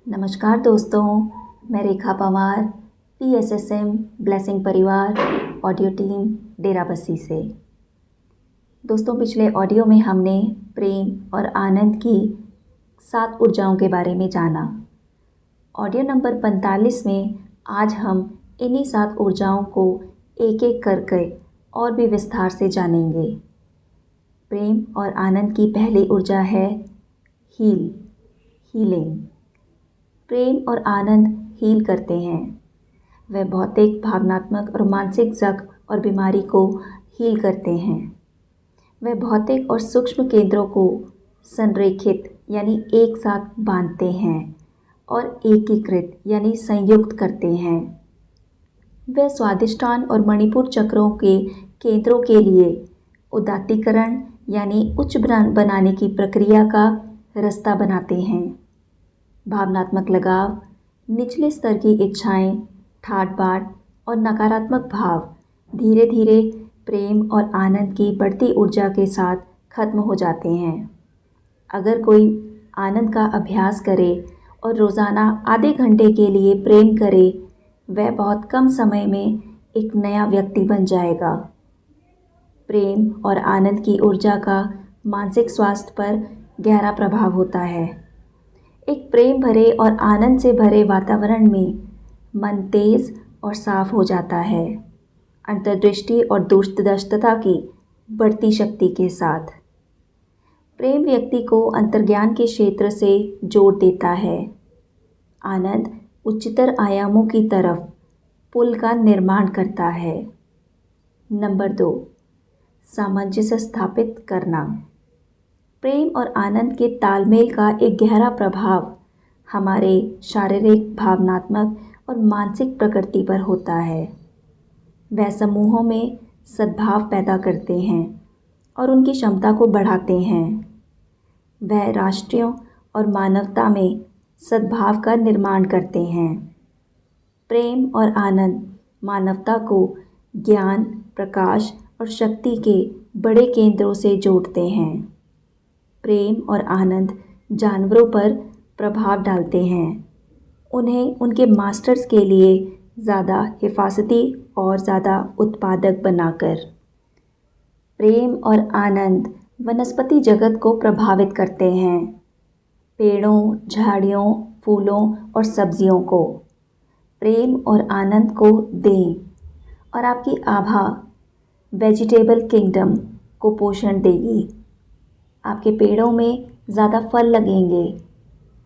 नमस्कार दोस्तों, मैं रेखा पवार, PSSM ब्लेसिंग परिवार ऑडियो टीम डेराबस्सी से। दोस्तों, पिछले ऑडियो में हमने प्रेम और आनंद की 7 ऊर्जाओं के बारे में जाना। ऑडियो नंबर 45 में आज हम इन्हीं 7 ऊर्जाओं को एक-एक करके और भी विस्तार से जानेंगे। प्रेम और आनंद की पहली ऊर्जा है हीलिंग। प्रेम और आनंद हील करते हैं। वह भौतिक, भावनात्मक और मानसिक जख्म और बीमारी को हील करते हैं। वह भौतिक और सूक्ष्म केंद्रों को संरेखित यानी एक साथ बांधते हैं और एकीकृत यानी संयुक्त करते हैं। वह स्वादिष्टान और मणिपुर चक्रों के केंद्रों के लिए उदात्तीकरण यानी उच्च बनाने की प्रक्रिया का रास्ता बनाते हैं। भावनात्मक लगाव, निचले स्तर की इच्छाएं, ठाट-बाट और नकारात्मक भाव धीरे धीरे प्रेम और आनंद की बढ़ती ऊर्जा के साथ खत्म हो जाते हैं। अगर कोई आनंद का अभ्यास करे और रोज़ाना आधे घंटे के लिए प्रेम करे, वह बहुत कम समय में एक नया व्यक्ति बन जाएगा। प्रेम और आनंद की ऊर्जा का मानसिक स्वास्थ्य पर गहरा प्रभाव होता है। एक प्रेम भरे और आनंद से भरे वातावरण में मन तेज और साफ हो जाता है, अंतर्दृष्टि और दूरदर्शिता की बढ़ती शक्ति के साथ। प्रेम व्यक्ति को अंतर्ज्ञान के क्षेत्र से जोड़ देता है। आनंद उच्चतर आयामों की तरफ पुल का निर्माण करता है। नंबर 2, सामंजस्य स्थापित करना। प्रेम और आनंद के तालमेल का एक गहरा प्रभाव हमारे शारीरिक, भावनात्मक और मानसिक प्रकृति पर होता है। वह समूहों में सद्भाव पैदा करते हैं और उनकी क्षमता को बढ़ाते हैं। वह राष्ट्रों और मानवता में सद्भाव का निर्माण करते हैं। प्रेम और आनंद मानवता को ज्ञान, प्रकाश और शक्ति के बड़े केंद्रों से जोड़ते हैं। प्रेम और आनंद जानवरों पर प्रभाव डालते हैं, उन्हें उनके मास्टर्स के लिए ज़्यादा हिफाजती और ज़्यादा उत्पादक बनाकर। प्रेम और आनंद वनस्पति जगत को प्रभावित करते हैं, पेड़ों, झाड़ियों, फूलों और सब्जियों को। प्रेम और आनंद को दें और आपकी आभा वेजिटेबल किंगडम को पोषण देगी। आपके पेड़ों में ज़्यादा फल लगेंगे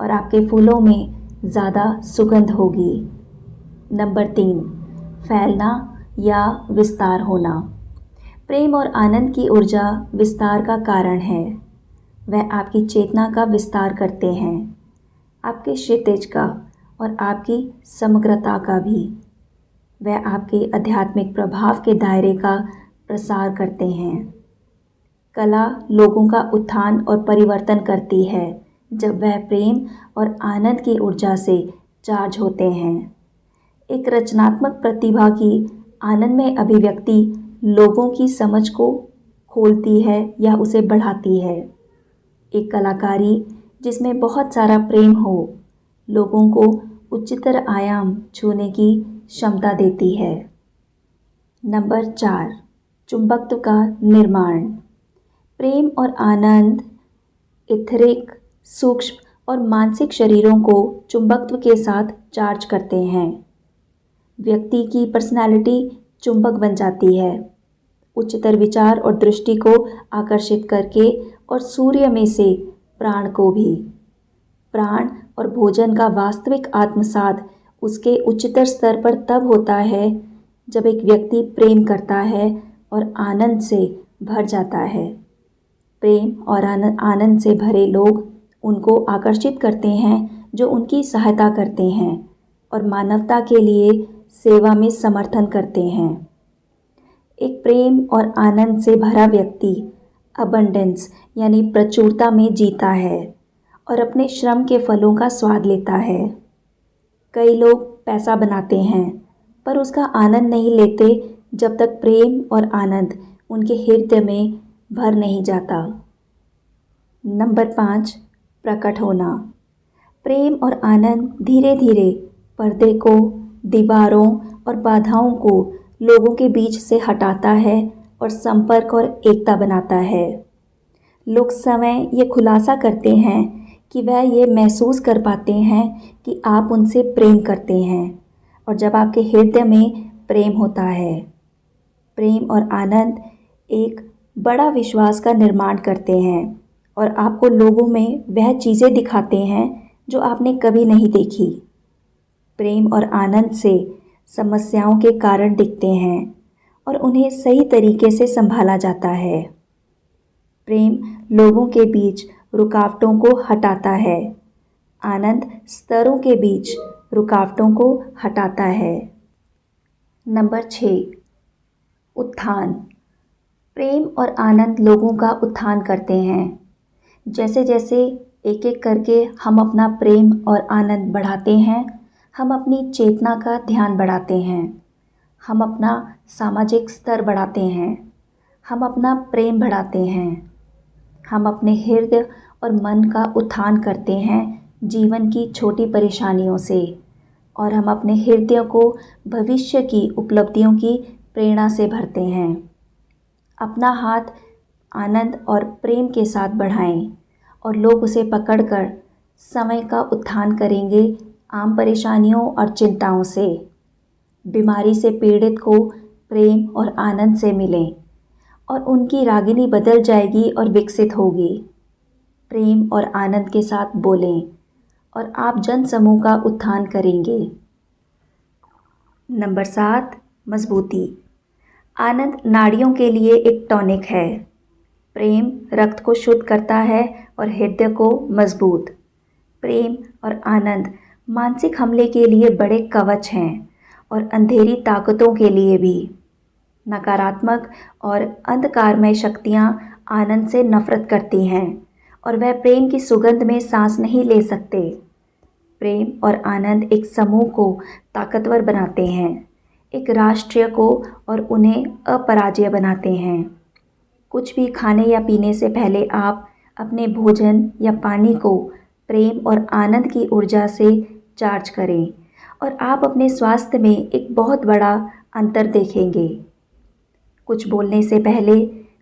और आपके फूलों में ज़्यादा सुगंध होगी। नंबर 3, फैलना या विस्तार होना। प्रेम और आनंद की ऊर्जा विस्तार का कारण है। वह आपकी चेतना का विस्तार करते हैं, आपके क्षितिज का और आपकी समग्रता का भी। वह आपके आध्यात्मिक प्रभाव के दायरे का प्रसार करते हैं। कला लोगों का उत्थान और परिवर्तन करती है जब वह प्रेम और आनंद की ऊर्जा से चार्ज होते हैं। एक रचनात्मक प्रतिभा की आनंदमय अभिव्यक्ति लोगों की समझ को खोलती है या उसे बढ़ाती है। एक कलाकारी जिसमें बहुत सारा प्रेम हो, लोगों को उच्चतर आयाम छूने की क्षमता देती है। नंबर 4, चुंबकत्व का निर्माण। प्रेम और आनंद इथरिक, सूक्ष्म और मानसिक शरीरों को चुंबकत्व के साथ चार्ज करते हैं। व्यक्ति की पर्सनैलिटी चुंबक बन जाती है, उच्चतर विचार और दृष्टि को आकर्षित करके और सूर्य में से प्राण को भी। प्राण और भोजन का वास्तविक आत्मसात उसके उच्चतर स्तर पर तब होता है जब एक व्यक्ति प्रेम करता है और आनंद से भर जाता है। प्रेम और आनंद से भरे लोग उनको आकर्षित करते हैं जो उनकी सहायता करते हैं और मानवता के लिए सेवा में समर्थन करते हैं। एक प्रेम और आनंद से भरा व्यक्ति अबंडेंस यानी प्रचुरता में जीता है और अपने श्रम के फलों का स्वाद लेता है। कई लोग पैसा बनाते हैं पर उसका आनंद नहीं लेते जब तक प्रेम और आनंद उनके हृदय में भर नहीं जाता। नंबर 5, प्रकट होना। प्रेम और आनंद धीरे धीरे पर्दे को, दीवारों और बाधाओं को लोगों के बीच से हटाता है और संपर्क और एकता बनाता है। लोग स्वयं ये खुलासा करते हैं कि वह ये महसूस कर पाते हैं कि आप उनसे प्रेम करते हैं, और जब आपके हृदय में प्रेम होता है, प्रेम और आनंद एक बड़ा विश्वास का निर्माण करते हैं और आपको लोगों में वह चीज़ें दिखाते हैं जो आपने कभी नहीं देखी। प्रेम और आनंद से समस्याओं के कारण दिखते हैं और उन्हें सही तरीके से संभाला जाता है। प्रेम लोगों के बीच रुकावटों को हटाता है। आनंद स्तरों के बीच रुकावटों को हटाता है। नंबर 6, उत्थान। प्रेम और आनंद लोगों का उत्थान करते हैं। जैसे जैसे एक एक करके हम अपना प्रेम और आनंद बढ़ाते हैं, हम अपनी चेतना का ध्यान बढ़ाते हैं, हम अपना सामाजिक स्तर बढ़ाते हैं, हम अपना प्रेम बढ़ाते हैं, हम अपने हृदय और मन का उत्थान करते हैं जीवन की छोटी परेशानियों से, और हम अपने हृदय को भविष्य की उपलब्धियों की प्रेरणा से भरते हैं। अपना हाथ आनंद और प्रेम के साथ बढ़ाएं और लोग उसे पकड़कर समय का उत्थान करेंगे आम परेशानियों और चिंताओं से। बीमारी से पीड़ित को प्रेम और आनंद से मिलें और उनकी रागिनी बदल जाएगी और विकसित होगी। प्रेम और आनंद के साथ बोलें और आप जन समूह का उत्थान करेंगे। नंबर 7, मजबूती। आनंद नाड़ियों के लिए एक टॉनिक है। प्रेम रक्त को शुद्ध करता है और हृदय को मजबूत। प्रेम और आनंद मानसिक हमले के लिए बड़े कवच हैं और अंधेरी ताकतों के लिए भी। नकारात्मक और अंधकारमय शक्तियाँ आनंद से नफरत करती हैं और वह प्रेम की सुगंध में सांस नहीं ले सकते। प्रेम और आनंद एक समूह को ताकतवर बनाते हैं, एक राष्ट्र को और उन्हें अपराजेय बनाते हैं। कुछ भी खाने या पीने से पहले आप अपने भोजन या पानी को प्रेम और आनंद की ऊर्जा से चार्ज करें और आप अपने स्वास्थ्य में एक बहुत बड़ा अंतर देखेंगे। कुछ बोलने से पहले,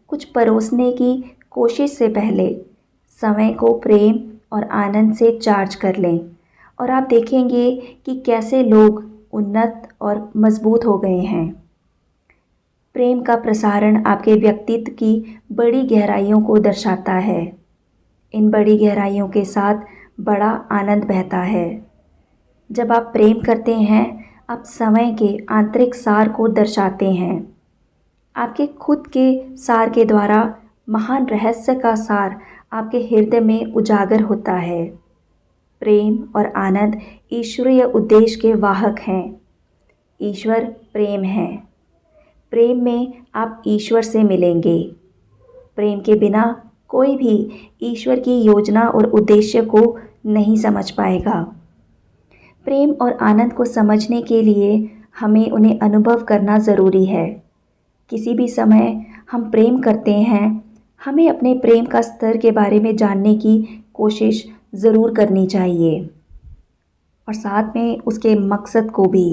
कुछ परोसने की कोशिश से पहले समय को प्रेम और आनंद से चार्ज कर लें और आप देखेंगे कि कैसे लोग उन्नत और मजबूत हो गए हैं। प्रेम का प्रसारण आपके व्यक्तित्व की बड़ी गहराइयों को दर्शाता है। इन बड़ी गहराइयों के साथ बड़ा आनंद बहता है। जब आप प्रेम करते हैं, आप समय के आंतरिक सार को दर्शाते हैं। आपके खुद के सार के द्वारा महान रहस्य का सार आपके हृदय में उजागर होता है। प्रेम और आनंद ईश्वरीय उद्देश्य के वाहक हैं। ईश्वर प्रेम है। प्रेम में आप ईश्वर से मिलेंगे। प्रेम के बिना कोई भी ईश्वर की योजना और उद्देश्य को नहीं समझ पाएगा। प्रेम और आनंद को समझने के लिए हमें उन्हें अनुभव करना ज़रूरी है। किसी भी समय हम प्रेम करते हैं, हमें अपने प्रेम का स्तर के बारे में जानने की कोशिश ज़रूर करनी चाहिए और साथ में उसके मकसद को भी।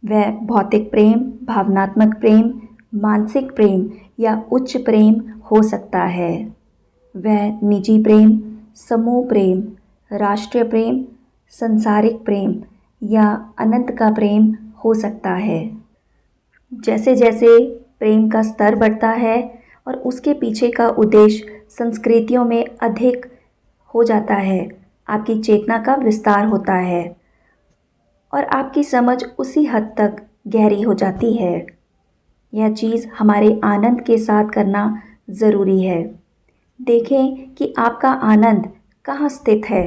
वह भौतिक प्रेम, भावनात्मक प्रेम, मानसिक प्रेम या उच्च प्रेम हो सकता है। वह निजी प्रेम, समूह प्रेम, राष्ट्रीय प्रेम, संसारिक प्रेम या अनंत का प्रेम हो सकता है। जैसे जैसे प्रेम का स्तर बढ़ता है और उसके पीछे का उद्देश्य संस्कृतियों में अधिक हो जाता है, आपकी चेतना का विस्तार होता है और आपकी समझ उसी हद तक गहरी हो जाती है। यह चीज़ हमारे आनंद के साथ करना ज़रूरी है। देखें कि आपका आनंद कहाँ स्थित है,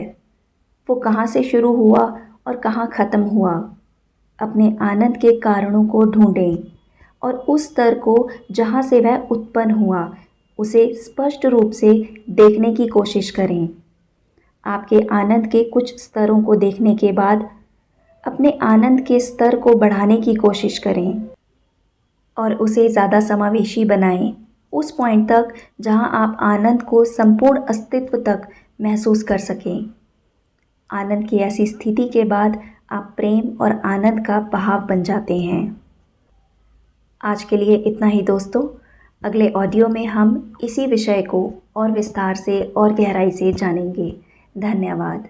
वो कहाँ से शुरू हुआ और कहाँ ख़त्म हुआ। अपने आनंद के कारणों को ढूंढें और उस स्तर को जहाँ से वह उत्पन्न हुआ, उसे स्पष्ट रूप से देखने की कोशिश करें। आपके आनंद के कुछ स्तरों को देखने के बाद अपने आनंद के स्तर को बढ़ाने की कोशिश करें और उसे ज़्यादा समावेशी बनाएं, उस पॉइंट तक जहां आप आनंद को संपूर्ण अस्तित्व तक महसूस कर सकें। आनंद की ऐसी स्थिति के बाद आप प्रेम और आनंद का बहाव बन जाते हैं। आज के लिए इतना ही दोस्तों। अगले ऑडियो में हम इसी विषय को और विस्तार से और गहराई से जानेंगे। धन्यवाद।